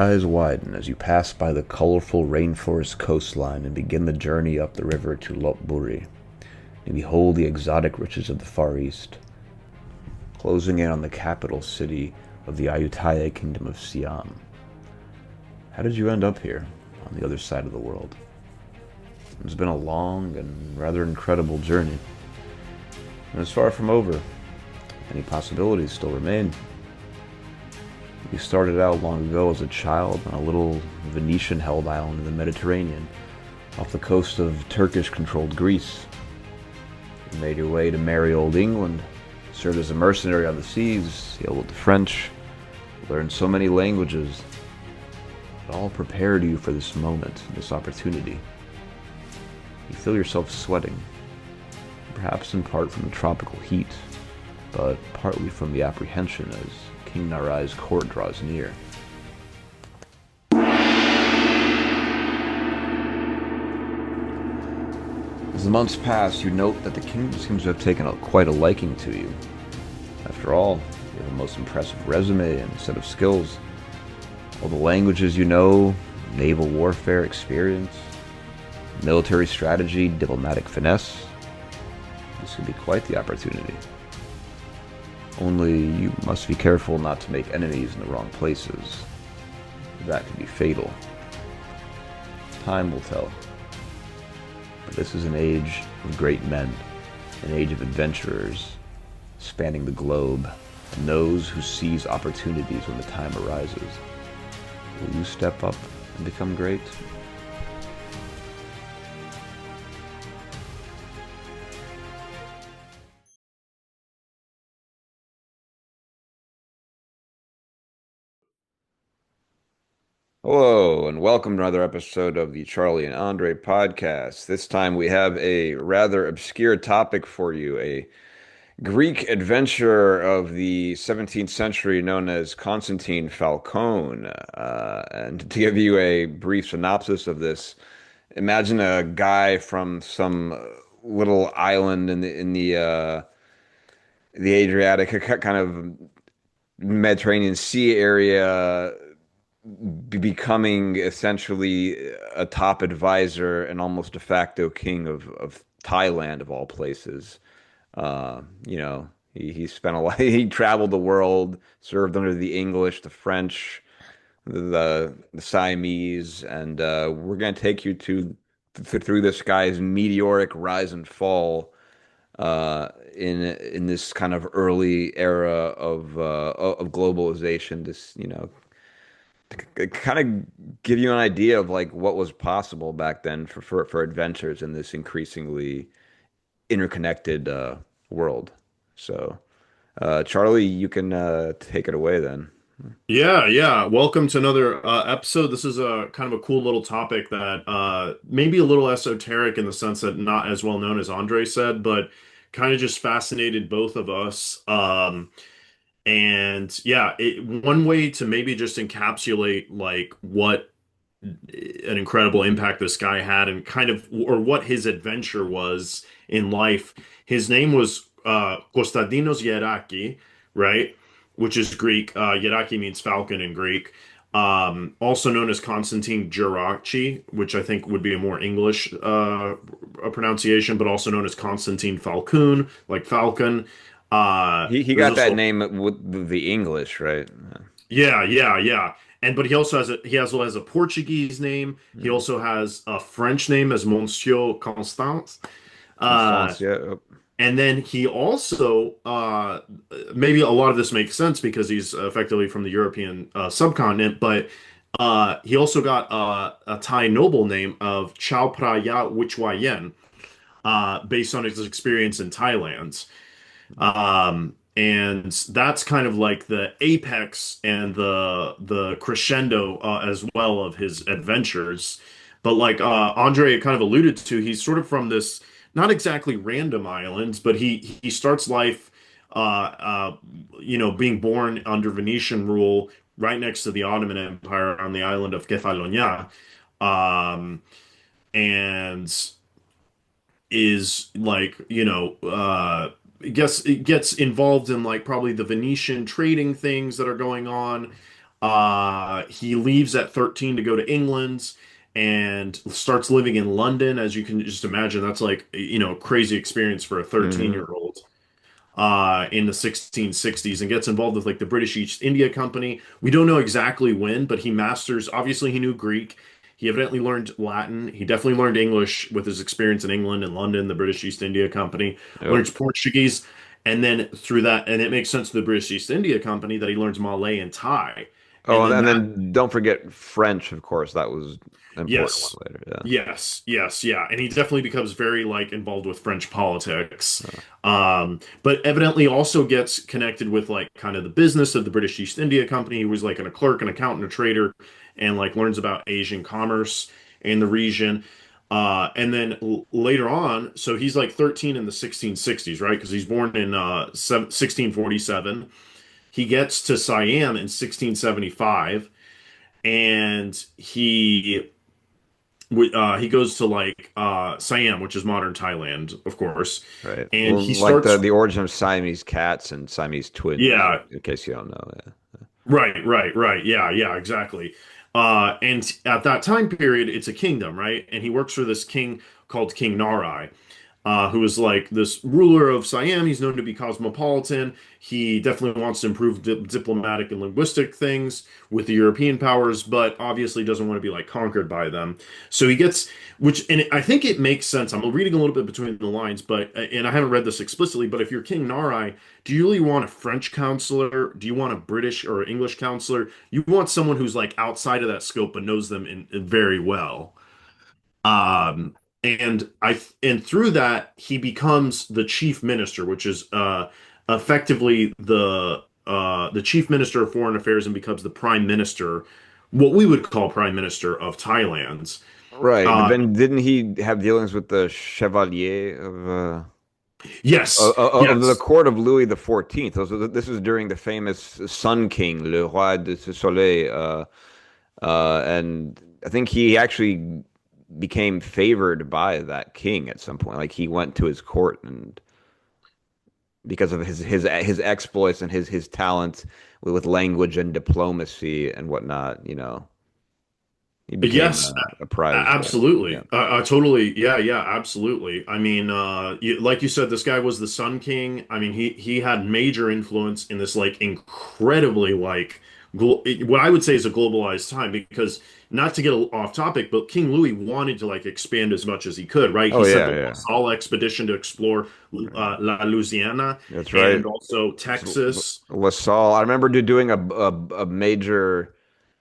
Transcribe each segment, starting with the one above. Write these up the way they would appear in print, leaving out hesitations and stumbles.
eyes widen as you pass by the colorful rainforest coastline and begin the journey up the river to Lopburi. You behold the exotic riches of the Far East, closing in on the capital city of the Ayutthaya kingdom of Siam. How did you end up here, on the other side of the world? It's been a long and rather incredible journey, and it's far from over. Many possibilities still remain. You started out long ago as a child on a little Venetian-held island in the Mediterranean, off the coast of Turkish-controlled Greece. You made your way to merry old England, served as a mercenary on the seas, sailed with the French, learned so many languages. It all prepared you for this moment, this opportunity. You feel yourself sweating, perhaps in part from the tropical heat, but partly from the apprehension as King Narai's court draws near. As the months pass, you note that the king seems to have taken quite a liking to you. After all, you have a most impressive resume and set of skills. All the languages you know, naval warfare experience, military strategy, diplomatic finesse. This could be quite the opportunity. Only you must be careful not to make enemies in the wrong places. That could be fatal. Time will tell. But this is an age of great men, an age of adventurers, spanning the globe, and those who seize opportunities when the time arises. Will you step up and become great? Hello, and welcome to another episode of the Charlie and Andrei podcast. This time we have a rather obscure topic for you, a Greek adventurer of the 17th century known as Constantine Phaulkon. And to give you a brief synopsis of this, imagine a guy from some little island in the Adriatic, kind of Mediterranean Sea area, becoming essentially a top advisor and almost de facto king of Thailand of all places. He spent a lot. He traveled the world, served under the English, the French, the Siamese, and we're gonna take you through this guy's meteoric rise and fall in this kind of early era of globalization. This kind of give you an idea of like what was possible back then for adventures in this increasingly interconnected world. So, Charlie, you can take it away then. Yeah, yeah. Welcome to another episode. This is a kind of a cool little topic that maybe a little esoteric in the sense that not as well known as Andre said, but kind of just fascinated both of us. And yeah, one way to maybe just encapsulate like what an incredible impact this guy had and kind of or what his adventure was in life. His name was Konstantinos Yeraki, right? Which is Greek. Yeraki means falcon in Greek. Also known as Constantine Geraci, which I think would be a more English pronunciation, but also known as Constantine Phaulkon, like Falcon. He There's got that also name with the English, right? yeah, yeah, yeah. And but he also has a Portuguese name. He Hmm. also has a French name as Monsieur Constance. Uh, Constance, yeah. and then he also maybe a lot of this makes sense because he's effectively from the European subcontinent, but he also got a Thai noble name of Chao Phraya Wichwayen, based on his experience in Thailand. And that's kind of like the apex and the crescendo as well of his adventures. But like Andre kind of alluded to, he's sort of from this not exactly random islands, but he starts life, being born under Venetian rule right next to the Ottoman Empire on the island of Cephalonia, um, and is like it gets involved in like probably the Venetian trading things that are going on, He leaves at 13 to go to England and starts living in London. As you can just imagine, that's like, a crazy experience for a 13 Hmm. year old in the 1660s, and gets involved with like the British East India Company. We don't know exactly when, but he masters, obviously, he knew Greek. He evidently learned Latin. He definitely learned English with his experience in England and London, the British East India Company, Yep. learns Portuguese. And then through that, and it makes sense to the British East India Company that he learns Malay and Thai. Oh, And then and that, then don't forget French, of course. That was an important one yes, later. Yeah. yes, yeah. And he definitely becomes very like involved with French politics. But evidently also gets connected with like kind of the business of the British East India Company. He was like a clerk, an accountant, a trader, and like learns about Asian commerce in the region. And then later on, so he's like 13 in the 1660s, right? Because he's born in 1647. He gets to Siam in 1675, and he goes to like Siam, which is modern Thailand, of course, Right. and Well, he like the starts. the origin of Siamese cats and Siamese twins, Yeah, in case you don't know. right. Yeah, exactly. And at that time period, it's a kingdom, right? And he works for this king called King Narai, who is like this ruler of Siam. He's known to be cosmopolitan. He definitely wants to improve diplomatic and linguistic things with the European powers, but obviously doesn't want to be like conquered by them. So he gets, and I think it makes sense. I'm reading a little bit between the lines, but, and I haven't read this explicitly, but if you're King Narai, do you really want a French counselor? Do you want a British or English counselor? You want someone who's like outside of that scope but knows them in very well. Um, and through that he becomes the chief minister, which is effectively the chief minister of foreign affairs, and becomes the prime minister, what we would call prime minister of Thailand. Right, but Uh, then didn't he have dealings with the Chevalier yes, of the yes, court of Louis the XIV? This was during the famous Sun King, Le Roi de Soleil, and I think he actually became favored by that king at some point. Like he went to his court, and because of his exploits and his talent with language and diplomacy and whatnot, he became yes. a prized. Yeah. Absolutely. Totally. Yeah, absolutely. I mean, like you said, this guy was the Sun King. I mean, he had major influence in this like incredibly like what I would say is a globalized time, because not to get off topic, but King Louis wanted to like expand as much as he could, right? Oh He sent yeah, the yeah. La Salle expedition to explore Right. La Louisiana That's right. and also So, Texas. LaSalle. I remember doing a major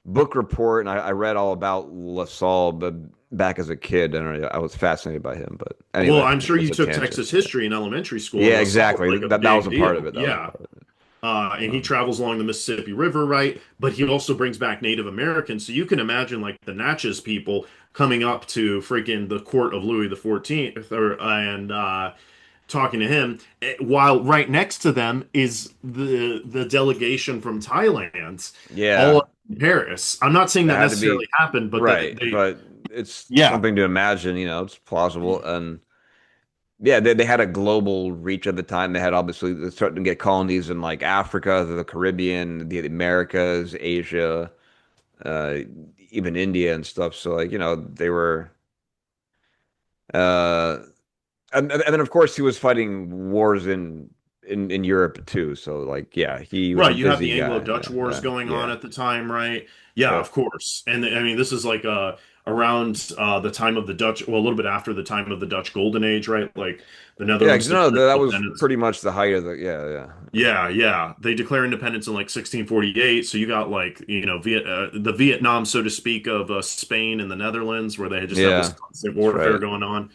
book report, and I read all about LaSalle, but back as a kid, and I was fascinated by him. But Well, anyway, I'm sure it's you a took tangent. Texas history in elementary school, and Yeah, LaSalle was exactly. like a That was big a part of deal. it. That was a Yeah. part of it. And he Um, travels along the Mississippi River, right? But he also brings back Native Americans. So you can imagine like the Natchez people coming up to freaking the court of Louis the 14th, and talking to him, while right next to them is the delegation from Thailand, yeah, all in Paris. I'm not saying that that had to necessarily be happened, but that right, they, but it's yeah, something to imagine. It's plausible, and yeah, they had a global reach at the time. They had obviously they're starting to get colonies in like Africa, the Caribbean, the Americas, Asia, uh, even India and stuff. So like they were, uh, and then of course he was fighting wars in Europe too. So like yeah, he was a right. You have busy the guy. Anglo-Dutch Yeah, wars yeah, going on yeah. at the time, right? Yeah, Yep. of course. And I mean, this is like around the time of the Dutch, well, a little bit after the time of the Dutch Golden Age, right? Like the Yeah, Netherlands 'cause declared that was independence. pretty much the height of the yeah. Yeah. They declare independence in like 1648. So you got like, the Vietnam, so to speak, of Spain and the Netherlands, where they just have this Yeah, constant that's warfare right. going on.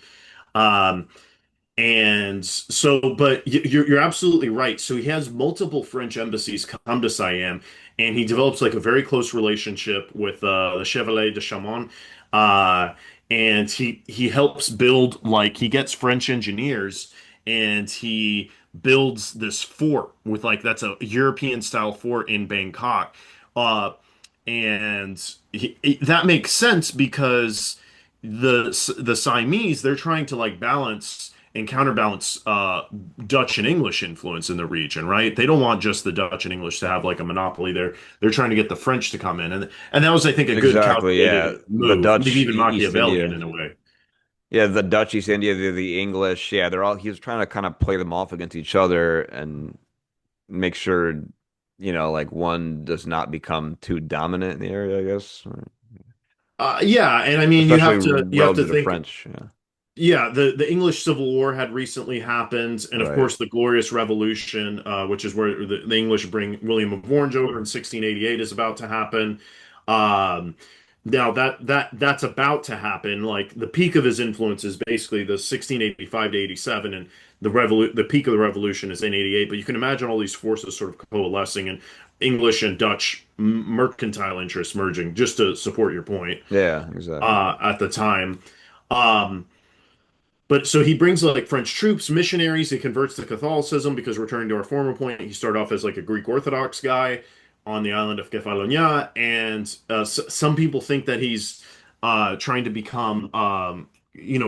Um, And so, but you're absolutely right. So he has multiple French embassies come to Siam, and he develops like a very close relationship with the Chevalier de Chaumont. Uh, and he helps build, like, he gets French engineers, and he builds this fort with like that's a European style fort in Bangkok. Uh, and that makes sense because the Siamese, they're trying to like balance and counterbalance Dutch and English influence in the region, right? They don't want just the Dutch and English to have like a monopoly. They're trying to get the French to come in, and that was, I think, a good Exactly, yeah. calculated The move, maybe Dutch even East Machiavellian India. in a way. Yeah, the Dutch East India, the English. Yeah, they're all he was trying to kind of play them off against each other and make sure, like one does not become too dominant in the area, I guess. Yeah, and I mean Especially you have to relative to think. French. Yeah. Yeah, the English Civil War had recently happened, and of Right. course the Glorious Revolution, which is where the English bring William of Orange over in 1688, is about to happen. Um, Now that's about to happen. Like the peak of his influence is basically the 1685 to 87, and the peak of the revolution is in 88. But you can imagine all these forces sort of coalescing, and English and Dutch mercantile interests merging just to support your point Yeah, exactly. at the time. Um, but so he brings like French troops, missionaries. He converts to Catholicism because, returning to our former point, he started off as like a Greek Orthodox guy on the island of Cephalonia, and some people think that he's trying to become,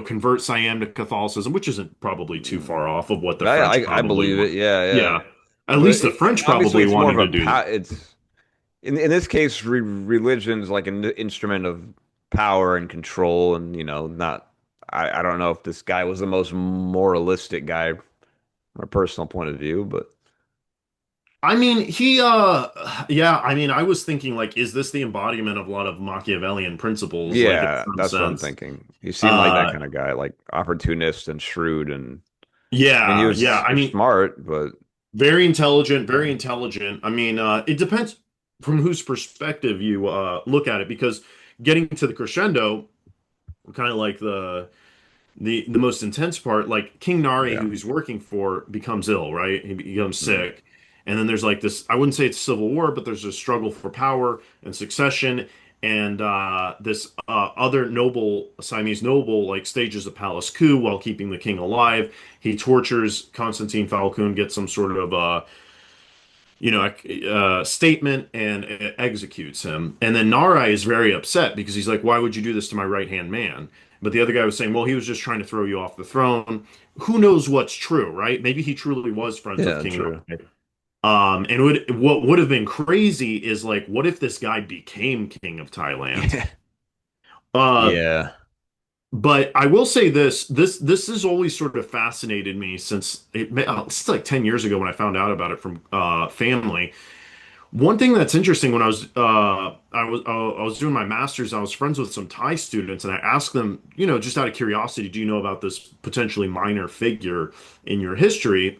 convert Siam to Catholicism, which isn't probably too far off of what the I, French I probably believe it. want. Yeah, yeah. Yeah, at But least the French obviously, probably it's more of wanted a to do. it's in this case, religion's like an instrument of power and control, and not. I don't know if this guy was the most moralistic guy from a personal point of view, but I mean, yeah, I mean, I was thinking like, is this the embodiment of a lot of Machiavellian principles, like in yeah, some that's what I'm sense? thinking. He seemed like that Uh, kind of guy, like opportunist and shrewd, and I mean, he yeah, yeah. was I mean, smart, but very intelligent, very intelligent. I mean, it depends from whose perspective you look at it, because getting to the crescendo, kind of like the most intense part, like King Nari, yeah. who he's working for, becomes ill, right? He becomes Mm. sick. And then there's like this, I wouldn't say it's civil war, but there's a struggle for power and succession. And this other noble, Siamese noble, like stages a palace coup while keeping the king alive. He tortures Constantine Phaulkon, gets some sort of statement, and executes him. And then Narai is very upset because he's like, "Why would you do this to my right hand man?" But the other guy was saying, "Well, he was just trying to throw you off the throne." Who knows what's true, right? Maybe he truly was friends with Yeah, King true. Narai. What would have been crazy is like, what if this guy became king of Thailand? Uh, Yeah. but I will say this has always sort of fascinated me since like 10 years ago when I found out about it from family. One thing that's interesting, when I was doing my master's, I was friends with some Thai students, and I asked them, just out of curiosity, do you know about this potentially minor figure in your history?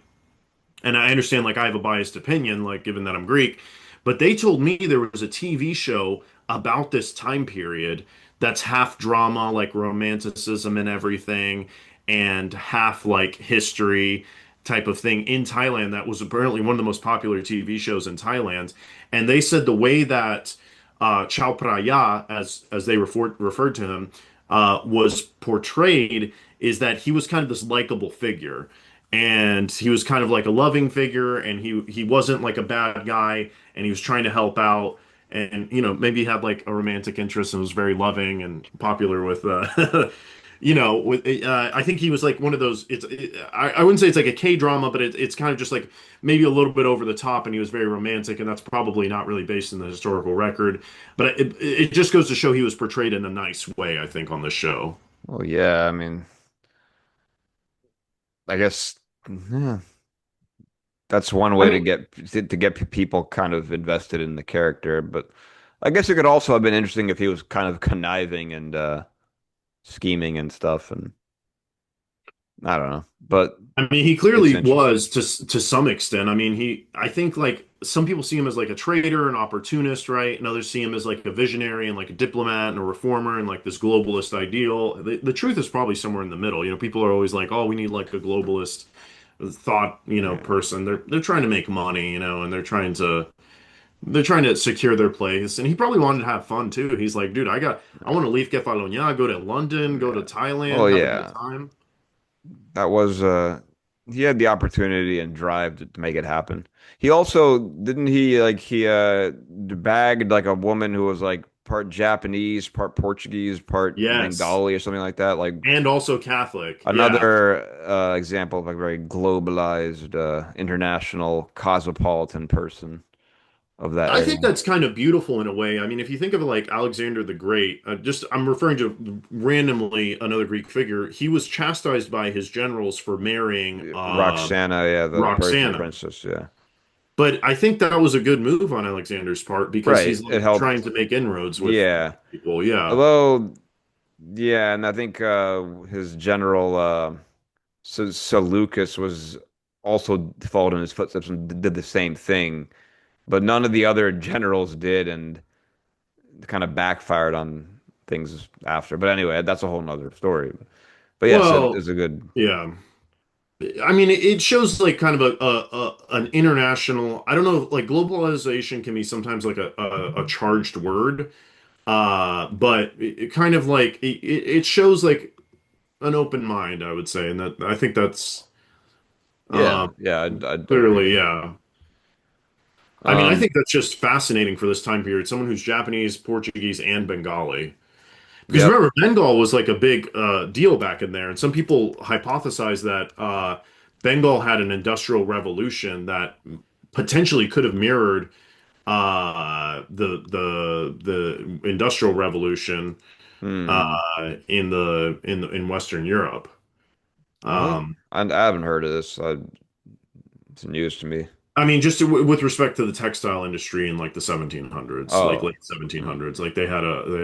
And I understand, like, I have a biased opinion, like, given that I'm Greek, but they told me there was a TV show about this time period that's half drama, like romanticism and everything, and half like history type of thing in Thailand, that was apparently one of the most popular TV shows in Thailand. And they said the way that Chao Phraya, as they referred to him, was portrayed, is that he was kind of this likable figure, and he was kind of like a loving figure, and he wasn't like a bad guy, and he was trying to help out, and maybe he had like a romantic interest and was very loving and popular with I think he was like one of those. I wouldn't say it's like a K drama, but it's kind of just like maybe a little bit over the top, and he was very romantic, and that's probably not really based in the historical record, but it just goes to show he was portrayed in a nice way, I think, on the show. Well, yeah, I mean, I guess yeah, that's one I way to mean, get people kind of invested in the character, but I guess it could also have been interesting if he was kind of conniving and scheming and stuff, and I don't know, but I mean, he it's clearly interesting. was to some extent. I mean, I think like some people see him as like a traitor, an opportunist, right? And others see him as like a visionary and like a diplomat and a reformer and like this globalist ideal. The truth is probably somewhere in the middle. People are always like, "Oh, we need like a globalist thought, Yeah. person." They're trying to make money, and they're trying to secure their place. And he probably wanted to have fun too. He's like, "Dude, I want to leave Kefalonia, go to London, go to Yeah. Thailand, Well, have a good yeah. time." That was he had the opportunity and drive to make it happen. He also didn't he like he bagged like a woman who was like part Japanese, part Portuguese, part Yes. Bengali or something like that. Like And also Catholic. Yeah. another example of like very globalized, international, cosmopolitan person of that I think era. that's kind of beautiful in a way. I mean, if you think of it like Alexander the Great, I'm referring to randomly another Greek figure. He was chastised by his generals for marrying Roxana, yeah, the Persian Roxana. princess, yeah. But I think that was a good move on Alexander's part because Right. he's It like trying helped. to make inroads with Yeah. people. Yeah. Although, yeah, and I think his general Seleucus was also followed in his footsteps and did the same thing, but none of the other generals did, and kind of backfired on things after. But anyway, that's a whole nother story. But yes, it Well, is a good. yeah. I mean, it shows like kind of an international. I don't know, like globalization can be sometimes like a charged word, but it kind of like it shows like an open mind, I would say, and that I think that's Yeah, uh, yeah, I'd agree clearly, with that. yeah. I mean, I Um, think that's just fascinating for this time period. Someone who's Japanese, Portuguese, and Bengali. Because yep. remember, Bengal was like a big deal back in there, and some people hypothesize that Bengal had an industrial revolution that potentially could have mirrored the industrial revolution Hmm. in Western Europe. Really? Um, I haven't heard of this. It's news to me. I mean, just with respect to the textile industry in like the 1700s, like Oh. late Hmm. 1700s, like they had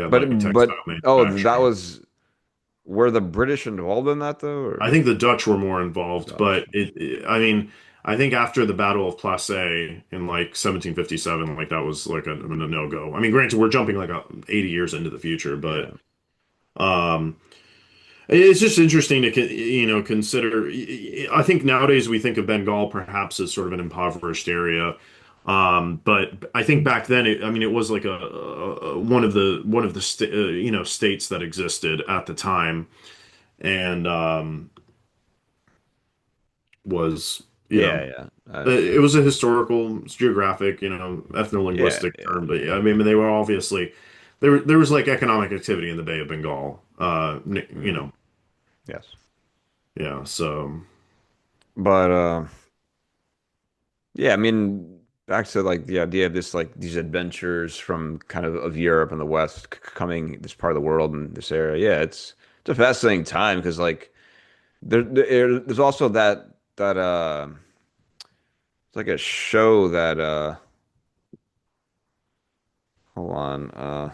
But like but textile oh, that manufacturing. was were the British involved in that though, I or think the Dutch were more involved, Dutch? but I mean, I think after the Battle of Plassey in like 1757, like that was like a no-go. I mean, granted, we're jumping like 80 years into the future, but Yeah. um, it's just interesting to consider. I think nowadays we think of Bengal perhaps as sort of an impoverished area, but I think back then, I mean, it was like one of the states that existed at the time, and was Yeah, yeah. it was a historical, it's geographic, Yeah, ethno-linguistic yeah. term, but yeah, I mean, they were obviously there was like economic activity in the Bay of Bengal, Mhm. Yes. yeah, so. But yeah, I mean, back to like the idea of this, like these adventures from kind of Europe and the West coming this part of the world and this area. Yeah, it's a fascinating time because like there's also that it's like a show that hold on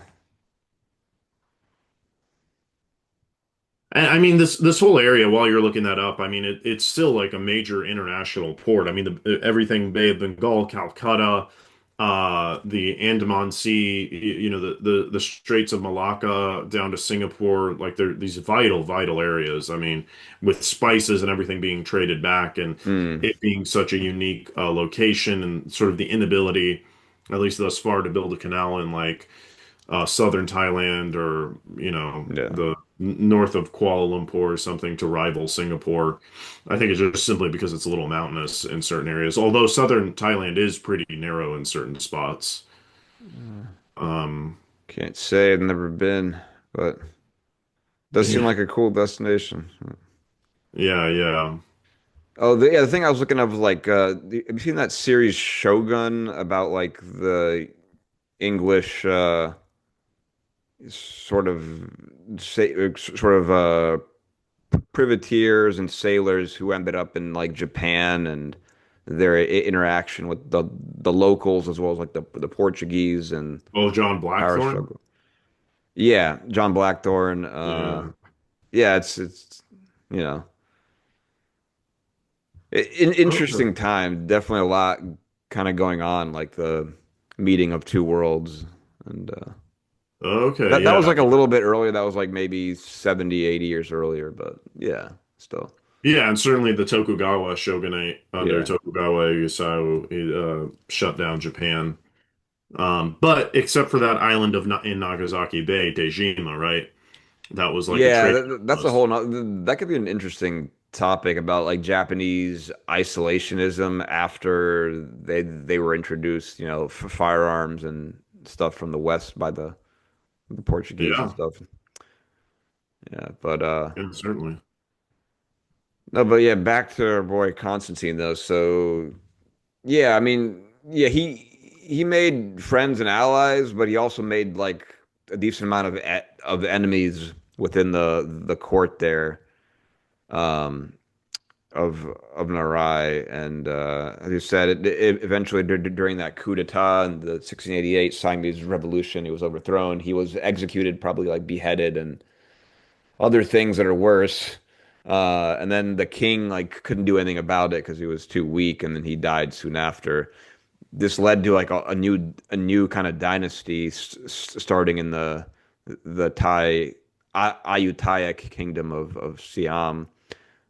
And I mean, this whole area, while you're looking that up, I mean, it's still like a major international port. I mean, everything Bay of Bengal, Calcutta, the Andaman Sea, the Straits of Malacca down to Singapore, like they're these vital areas. I mean, with spices and everything being traded back, and mm, it being such a unique location, and sort of the inability, at least thus far, to build a canal in like southern Thailand or yeah. the north of Kuala Lumpur or something to rival Singapore. I think it's just simply because it's a little mountainous in certain areas. Although southern Thailand is pretty narrow in certain spots. Uh, Um, can't say I've never been, but does seem yeah, like a cool destination. yeah. Oh, yeah, the thing I was looking at was like, have you seen that series Shogun about like the English sort of sort of privateers and sailors who ended up in like Japan and their interaction with the locals as well as like the Portuguese and Oh, John power Blackthorne. struggle. Yeah, John Blackthorne. Yeah. Yeah, it's you know Okay. interesting time. Definitely a lot kind of going on, like the meeting of two worlds, and Okay. that Yeah. was like a little bit earlier. That was like maybe 70, 80 years earlier, but yeah, still. Yeah, and certainly the Tokugawa shogunate under Yeah. Tokugawa Ieyasu shut down Japan. But except for that island in Nagasaki Bay, Dejima, right? That was like a Yeah, trading that's a outpost. whole nother, that could be an interesting topic about like Japanese isolationism after they were introduced, firearms and stuff from the West by the the Portuguese and Yeah, stuff. Yeah, but yeah, certainly. no, but yeah, back to our boy Constantine though. So yeah, I mean, yeah, he made friends and allies, but he also made like a decent amount of enemies within the court there. Um, of Narai, and as you said, it eventually during that coup d'état in the 1688 Siamese revolution, he was overthrown. He was executed, probably like beheaded and other things that are worse. And then the king like couldn't do anything about it because he was too weak, and then he died soon after. This led to like a new kind of dynasty starting in the Thai Ayutthaya kingdom of Siam,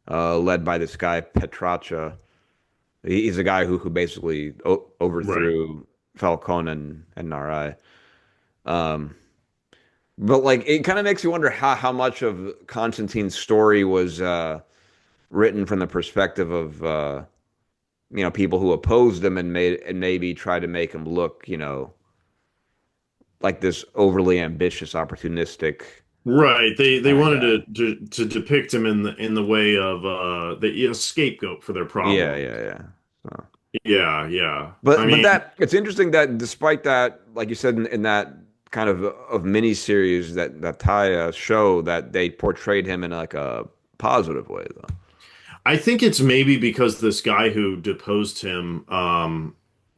led by this guy Petracha. He's a guy who basically Right. overthrew Phaulkon and Narai. Um, but like it kind of makes you wonder how much of Constantine's story was written from the perspective of people who opposed him and maybe try to make him look like this overly ambitious, opportunistic Right. They kind of wanted guy. to depict him in the way of the scapegoat for their Yeah, problems. yeah, yeah. So. Yeah, yeah. I But mean, that it's interesting that despite that, like you said in that kind of mini series that Taya show that they portrayed him in like a positive way though. I think it's maybe because this guy who deposed him,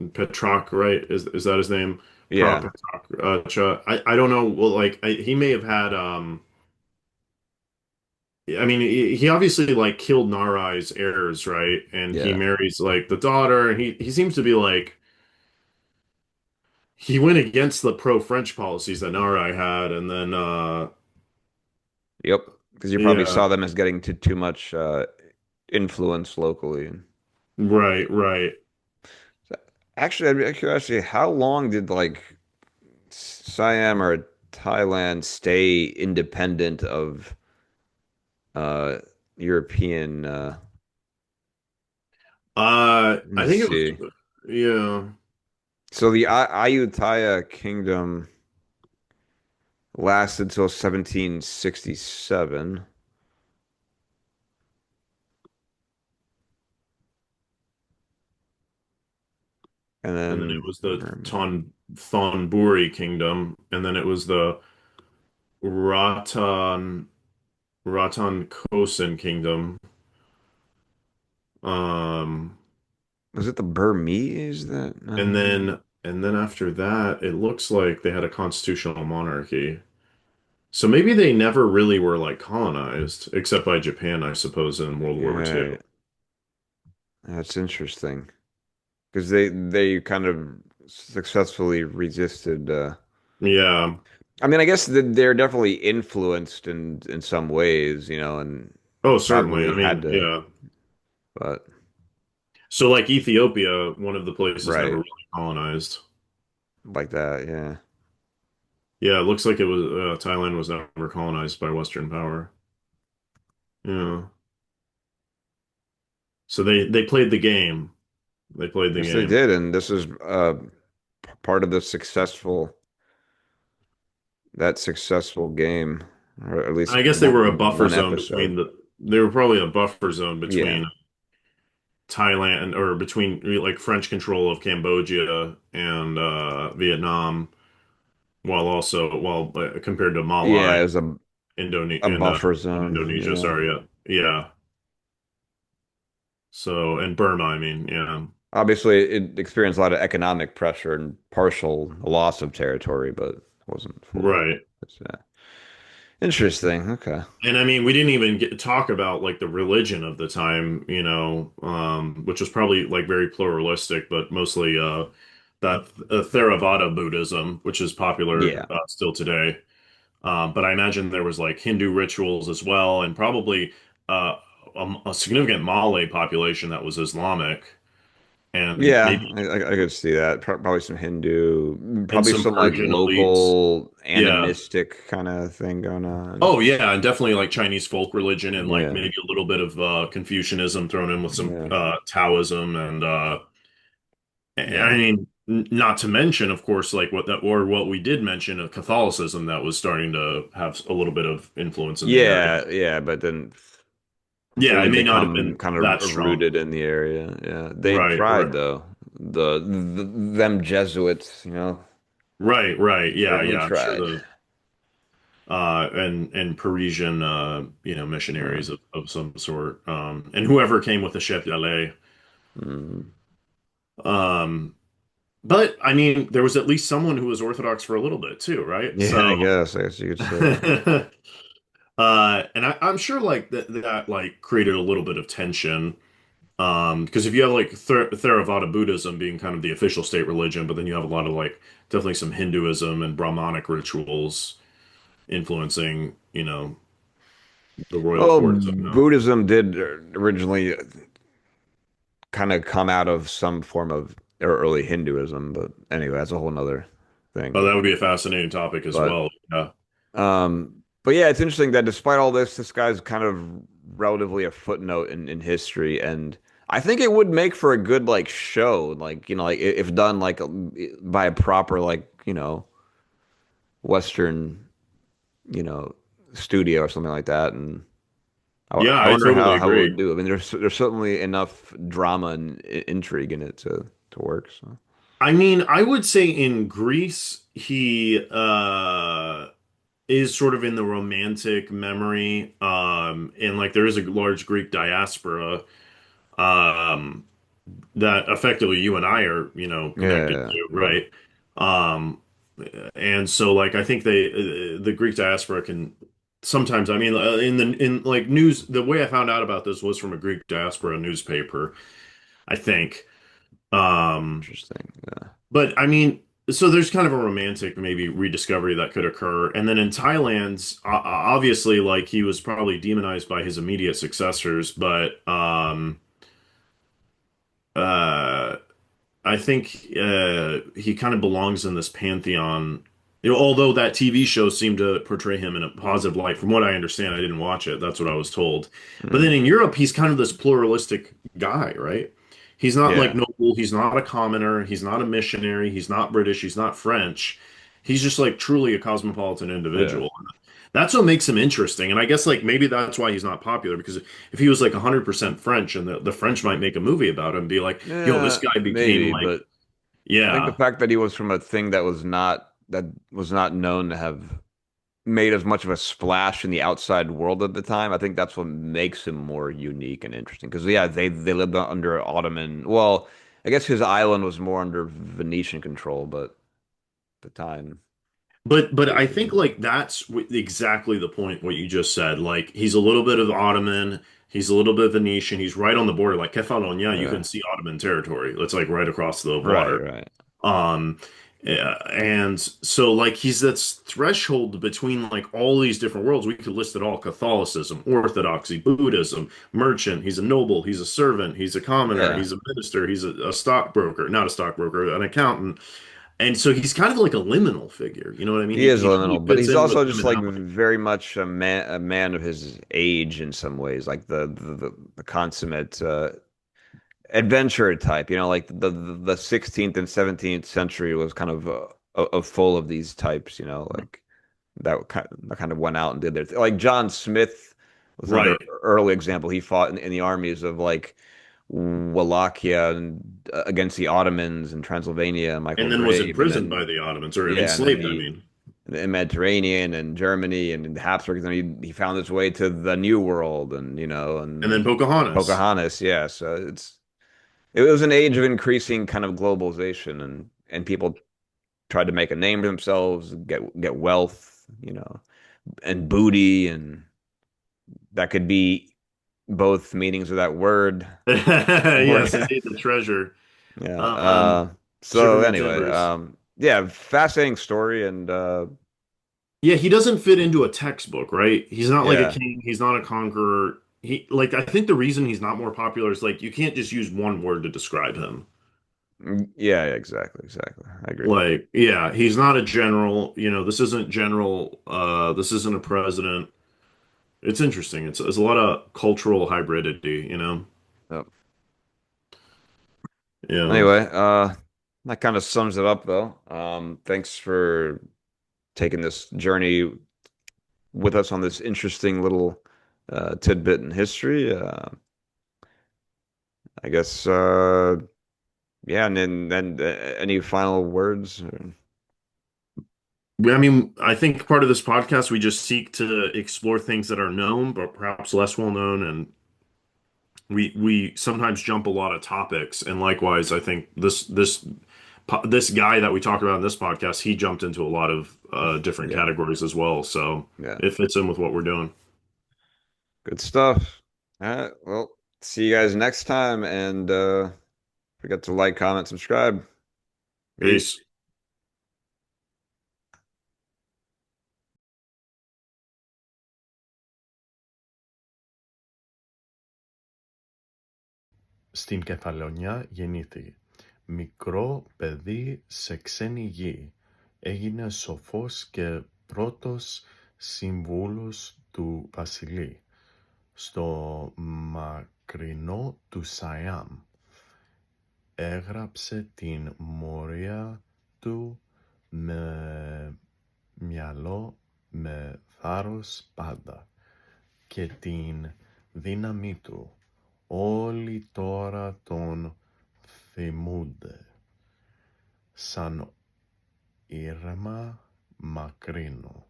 Petrak, right? Is that his name? Yeah. Petrak. I don't know. Well, like he may have had I mean, he obviously like killed Narai's heirs, right? And he Yeah. marries like the daughter. He seems to be like he went against the pro-French policies that Narai had, and then Yep. Because you probably yeah, saw them as getting too much influence locally. right, right. So, actually, I'd be curious, how long did like Siam or Thailand stay independent of uh European let me I think it see. was yeah. So the Ayutthaya kingdom lasted till 1767, and And then it then was the Thonburi kingdom, and then it was the Ratan Kosin kingdom. Um, was it the Burmese that and then after that, it looks like they had a constitutional monarchy. So maybe they never really were like colonized, except by Japan, I suppose, in World War II. yeah, that's interesting because they kind of successfully resisted. Yeah. I mean, I guess that they're definitely influenced in some ways, and Oh, certainly. probably I had mean, to, yeah. but So like Ethiopia, one of the places never right, really colonized. like that, yeah. Yeah, it looks like it was Thailand was never colonized by Western power. Yeah. So they played the game. They played the Yes, they game. did, and this is part of the successful game, or at least I guess they were a buffer one zone episode. between they were probably a buffer zone Yeah, between Thailand or between like French control of Cambodia and Vietnam, while compared to yeah, Malai, it was a buffer not zone. Indonesia, Yeah, sorry, yeah, yeah. So and Burma, I mean, yeah, obviously it experienced a lot of economic pressure and partial loss of territory, but it wasn't full. right. It's, interesting. Okay. And I mean, we didn't even get to talk about like the religion of the time, which was probably like very pluralistic, but mostly that Theravada Buddhism, which is popular Yeah. still today. But I imagine there was like Hindu rituals as well, and probably uh, a significant Malay population that was Islamic, and Yeah, maybe I could see that. Probably some Hindu, and probably some some like Persian elites. local Yeah. animistic kind of thing going on. Oh yeah, and definitely like Chinese folk religion and like Yeah. maybe a little bit of Confucianism thrown in with some Yeah. Taoism and I Yeah. mean Not to mention, of course, like what we did mention of Catholicism that was starting to have a little bit of influence in the area. Yeah, yeah, but then Yeah, fully it may not have become been kind of that strong. rooted in the area. Yeah, they Right, right, tried though. Them Jesuits, right. Yeah, certainly yeah. I'm sure tried. the and Parisian Uh, missionaries of some sort, and whoever came with the chef d'Alais. mm. Um, but I mean, there was at least someone who was Orthodox for a little bit too, right? Yeah, So, I guess you could say. and I'm sure like that like created a little bit of tension. Because if you have like Theravada Buddhism being kind of the official state religion, but then you have a lot of like definitely some Hinduism and Brahmanic rituals influencing, the royal Well, courts. I know. Buddhism did originally kind of come out of some form of early Hinduism, but anyway, that's a whole nother Oh, thing. that would be a fascinating topic as But well. Yeah. but yeah, it's interesting that despite all this, this guy's kind of relatively a footnote in history, and I think it would make for a good like show, like like if done like by a proper like Western you know studio or something like that, and Yeah, I I wonder totally how it would agree. do. I mean, there's certainly enough drama and intrigue in it to work. So I mean, I would say in Greece, he is sort of in the romantic memory. And like there is a large Greek diaspora um that effectively you and I are, connected yeah, to, right? Um and so like I think the Greek diaspora can sometimes, I mean, in like news, the way I found out about this was from a Greek diaspora newspaper, I think. Um interesting. Yeah, but I mean, so there's kind of a romantic maybe rediscovery that could occur. And then in Thailand's, obviously, like he was probably demonized by his immediate successors, but uh, I think he kind of belongs in this pantheon. Although that TV show seemed to portray him in a positive light, from what I understand, I didn't watch it. That's what I was told. But then mm, in Europe, he's kind of this pluralistic guy, right? He's not like yeah, noble. He's not a commoner. He's not a missionary. He's not British. He's not French. He's just like truly a cosmopolitan yeah. individual. That's what makes him interesting. And I guess like maybe that's why he's not popular because if he was like 100% French and the French might make a movie about him and be like, yo, this Yeah, guy became maybe, like, but I think the yeah. fact that he was from a thing that was not known to have made as much of a splash in the outside world at the time, I think that's what makes him more unique and interesting. Because yeah, they lived under Ottoman. Well, I guess his island was more under Venetian control, but at the time, But I think basically, like that's exactly the point what you just said. Like he's a little bit of Ottoman, he's a little bit Venetian, he's right on the border. Like Cephalonia, you can yeah, see Ottoman territory. That's like right across the right, water. right, Um, yeah, and so like he's that threshold between like all these different worlds. We could list it all: Catholicism, Orthodoxy, Buddhism, merchant. He's a noble. He's a servant. He's a commoner. yeah. He's a minister. He's a stockbroker, not a stockbroker, an accountant. And so he's kind of like a liminal figure. You know what I mean? He He is he liminal, totally but fits he's in with also just like liminality. very much a man of his age in some ways, like the consummate adventure type. Like the 16th and 17th century was kind of full of these types. Like that kind of went out and did their thing. Like John Smith was another Right. early example. He fought in the armies of like Wallachia and against the Ottomans and Transylvania and Michael And then was Grave, and imprisoned then by the Ottomans or yeah, and then enslaved, I he mean. the Mediterranean and Germany and the Habsburgs, and he found his way to the New World, and And then and Pocahontas. Pocahontas. Yeah, so it was an age of increasing kind of globalization, and people tried to make a name for themselves, get wealth, and booty, and that could be both meanings of that word. Or Yes, indeed, the treasure. yeah. Um, So Shiver Me anyway, Timbers. yeah, fascinating story, and Yeah, he doesn't fit into a textbook, right? He's not like a yeah. king. He's not a conqueror. He like I think the reason he's not more popular is like you can't just use one word to describe him. Yeah, yeah, exactly. I agree. Like, yeah, he's not a general. This isn't general. This isn't a president. It's interesting. It's a lot of cultural hybridity. Yep. Yeah. Anyway, That kind of sums it up, though. Thanks for taking this journey with us on this interesting little tidbit in history. I guess, yeah, and then any final words? I mean, I think part of this podcast, we just seek to explore things that are known, but perhaps less well known, and we sometimes jump a lot of topics. And likewise, I think this guy that we talk about in this podcast, he jumped into a lot of different Yeah, categories as well. So yeah, it fits in with what we're doing. good stuff. All right, well, see you guys next time, and forget to like, comment, subscribe. Peace. Peace. Στην Κεφαλονιά γεννήθη. Μικρό παιδί σε ξένη γη. Έγινε σοφός και πρώτος σύμβουλος του βασιλεί. Στο μακρινό του Σαϊάμ έγραψε την μορία του με μυαλό, με θάρρος πάντα και την δύναμή του. Όλοι τώρα τον θυμούνται σαν ήρεμα μακρύνο.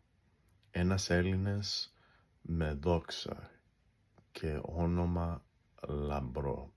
Ένας Έλληνας με δόξα και όνομα λαμπρό.